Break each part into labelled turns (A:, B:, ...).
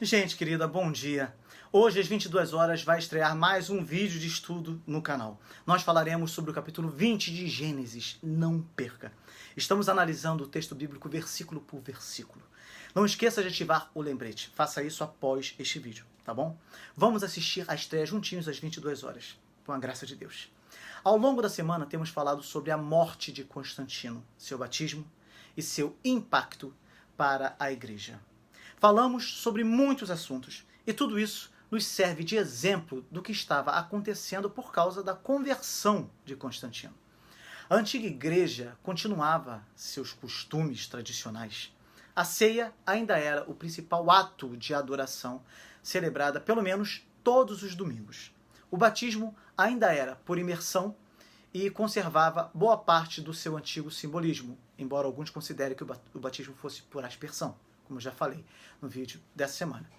A: Gente querida, bom dia. Hoje às 22 horas vai estrear mais um vídeo de estudo no canal. Nós falaremos sobre o capítulo 20 de Gênesis. Não perca. Estamos analisando o texto bíblico versículo por versículo. Não esqueça de ativar o lembrete. Faça isso após este vídeo, tá bom? Vamos assistir a estreia juntinhos às 22 horas, com a graça de Deus. Ao longo da semana temos falado sobre a morte de Constantino, seu batismo e seu impacto para a igreja. Falamos sobre muitos assuntos e tudo isso nos serve de exemplo do que estava acontecendo por causa da conversão de Constantino. A antiga igreja continuava seus costumes tradicionais. A ceia ainda era o principal ato de adoração celebrada pelo menos todos os domingos. O batismo ainda era por imersão e conservava boa parte do seu antigo simbolismo, embora alguns considerem que o batismo fosse por aspersão, como já falei no vídeo dessa semana.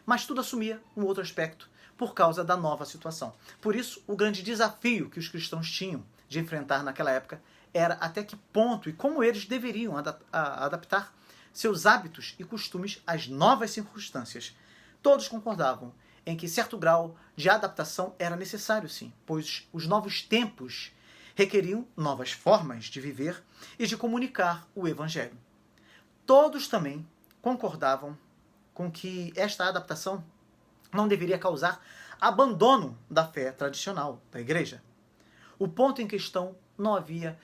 A: Mas tudo assumia um outro aspecto por causa da nova situação. Por isso, o grande desafio que os cristãos tinham de enfrentar naquela época era até que ponto e como eles deveriam adaptar seus hábitos e costumes às novas circunstâncias. Todos concordavam em que certo grau de adaptação era necessário sim, pois os novos tempos requeriam novas formas de viver e de comunicar o Evangelho. Todos também concordavam com que esta adaptação não deveria causar abandono da fé tradicional da igreja. O ponto em questão não havia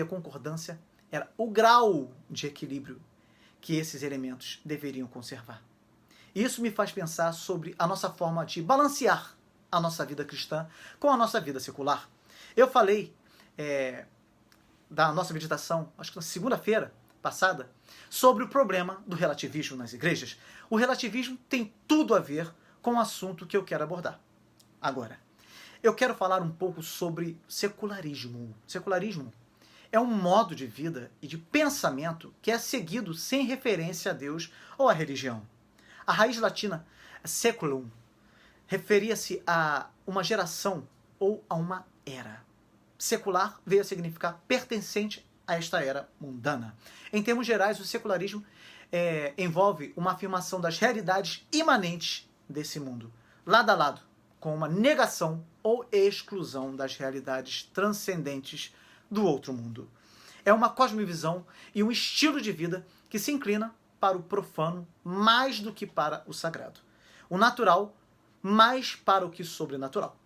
A: concordância era o grau de equilíbrio que esses elementos deveriam conservar. Isso me faz pensar sobre a nossa forma de balancear a nossa vida cristã com a nossa vida secular. Eu falei da nossa meditação, acho que na segunda-feira passada, sobre o problema do relativismo nas igrejas. O relativismo tem tudo a ver com o assunto que eu quero abordar. Agora, eu quero falar um pouco sobre secularismo. Secularismo é um modo de vida e de pensamento que é seguido sem referência a Deus ou à religião. A raiz latina seculum referia-se a uma geração ou a uma era. Secular veio a significar pertencente a esta era mundana. Em termos gerais, o secularismo envolve uma afirmação das realidades imanentes desse mundo, lado a lado, com uma negação ou exclusão das realidades transcendentes do outro mundo. É uma cosmovisão e um estilo de vida que se inclina para o profano mais do que para o sagrado. O natural mais para o que sobrenatural.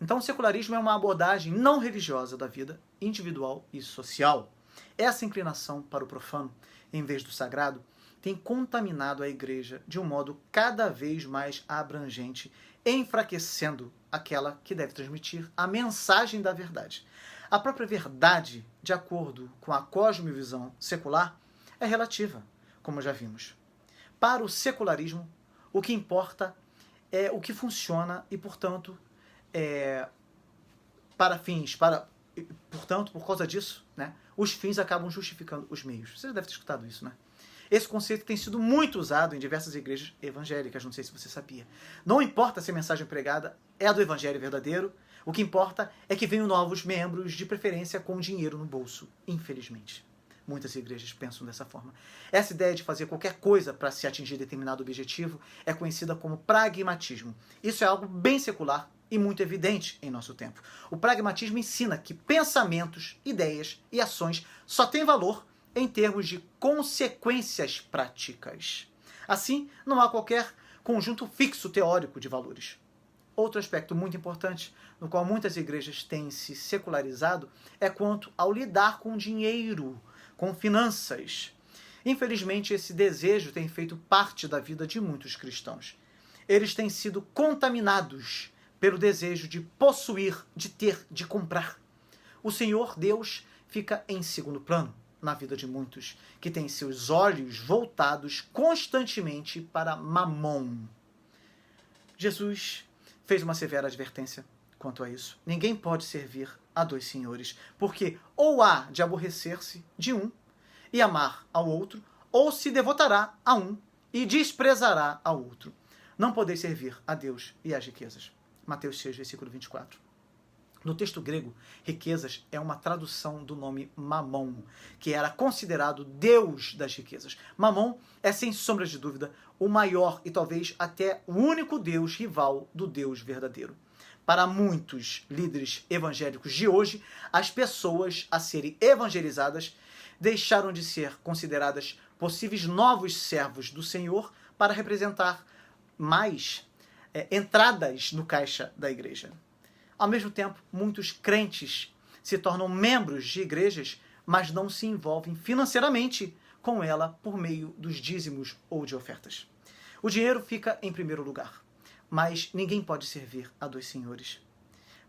A: Então, o secularismo é uma abordagem não religiosa da vida individual e social. Essa inclinação para o profano, em vez do sagrado, tem contaminado a igreja de um modo cada vez mais abrangente, enfraquecendo aquela que deve transmitir a mensagem da verdade. A própria verdade, de acordo com a cosmovisão secular, é relativa, como já vimos. Para o secularismo, o que importa é o que funciona e, portanto, portanto, por causa disso, né, os fins acabam justificando os meios. Você já deve ter escutado isso, né? Esse conceito tem sido muito usado em diversas igrejas evangélicas, não sei se você sabia. Não importa se a mensagem pregada é a do evangelho verdadeiro, o que importa é que venham novos membros, de preferência com dinheiro no bolso, infelizmente. Muitas igrejas pensam dessa forma. Essa ideia de fazer qualquer coisa para se atingir determinado objetivo é conhecida como pragmatismo. Isso é algo bem secular e muito evidente em nosso tempo. O pragmatismo ensina que pensamentos, ideias e ações só têm valor em termos de consequências práticas. Assim, não há qualquer conjunto fixo teórico de valores. Outro aspecto muito importante, no qual muitas igrejas têm se secularizado, é quanto ao lidar com dinheiro, com finanças. Infelizmente, esse desejo tem feito parte da vida de muitos cristãos. Eles têm sido contaminados pelo desejo de possuir, de ter, de comprar. O Senhor Deus fica em segundo plano na vida de muitos, que têm seus olhos voltados constantemente para Mamon. Jesus fez uma severa advertência quanto a isso. Ninguém pode servir a dois senhores, porque ou há de aborrecer-se de um e amar ao outro, ou se devotará a um e desprezará ao outro. Não podeis servir a Deus e às riquezas. Mateus 6, versículo 24. No texto grego, riquezas é uma tradução do nome Mamon, que era considerado deus das riquezas. Mamon é, sem sombra de dúvida, o maior e talvez até o único deus rival do Deus verdadeiro. Para muitos líderes evangélicos de hoje, as pessoas a serem evangelizadas deixaram de ser consideradas possíveis novos servos do Senhor para representar mais entradas no caixa da igreja. Ao mesmo tempo, muitos crentes se tornam membros de igrejas, mas não se envolvem financeiramente com ela por meio dos dízimos ou de ofertas. O dinheiro fica em primeiro lugar, mas ninguém pode servir a dois senhores.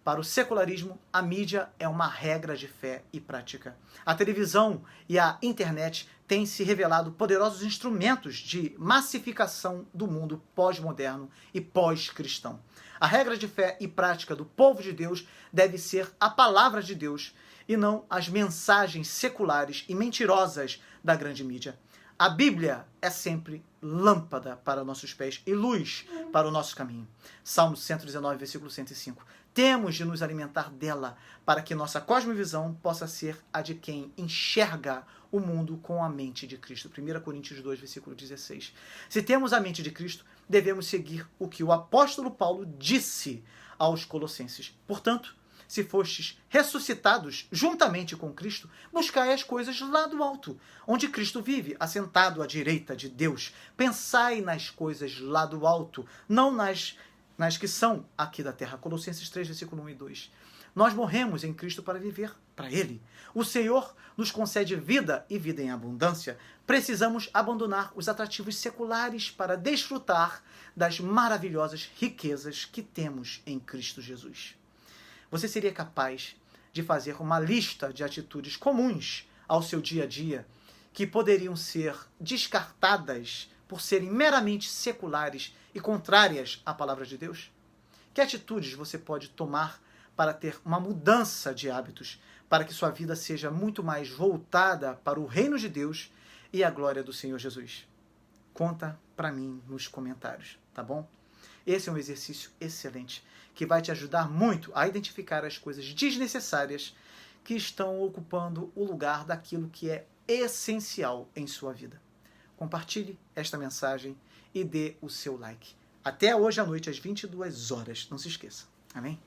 A: Para o secularismo, a mídia é uma regra de fé e prática. A televisão e a internet têm se revelado poderosos instrumentos de massificação do mundo pós-moderno e pós-cristão. A regra de fé e prática do povo de Deus deve ser a palavra de Deus e não as mensagens seculares e mentirosas da grande mídia. A Bíblia é sempre lâmpada para nossos pés e luz para o nosso caminho. Salmo 119, versículo 105. Temos de nos alimentar dela para que nossa cosmovisão possa ser a de quem enxerga o mundo com a mente de Cristo. 1 Coríntios 2, versículo 16. Se temos a mente de Cristo, devemos seguir o que o apóstolo Paulo disse aos Colossenses. Portanto, se fostes ressuscitados juntamente com Cristo, buscai as coisas lá do alto, onde Cristo vive, assentado à direita de Deus. Pensai nas coisas lá do alto, não nas que são aqui da terra. Colossenses 3, versículo 1 e 2. Nós morremos em Cristo para viver para Ele. O Senhor nos concede vida e vida em abundância. Precisamos abandonar os atrativos seculares para desfrutar das maravilhosas riquezas que temos em Cristo Jesus. Você seria capaz de fazer uma lista de atitudes comuns ao seu dia a dia que poderiam ser descartadas por serem meramente seculares e contrárias à palavra de Deus? Que atitudes você pode tomar para ter uma mudança de hábitos, para que sua vida seja muito mais voltada para o reino de Deus e a glória do Senhor Jesus? Conta para mim nos comentários, tá bom? Esse é um exercício excelente que vai te ajudar muito a identificar as coisas desnecessárias que estão ocupando o lugar daquilo que é essencial em sua vida. Compartilhe esta mensagem e dê o seu like. Até hoje à noite, às 22 horas. Não se esqueça. Amém?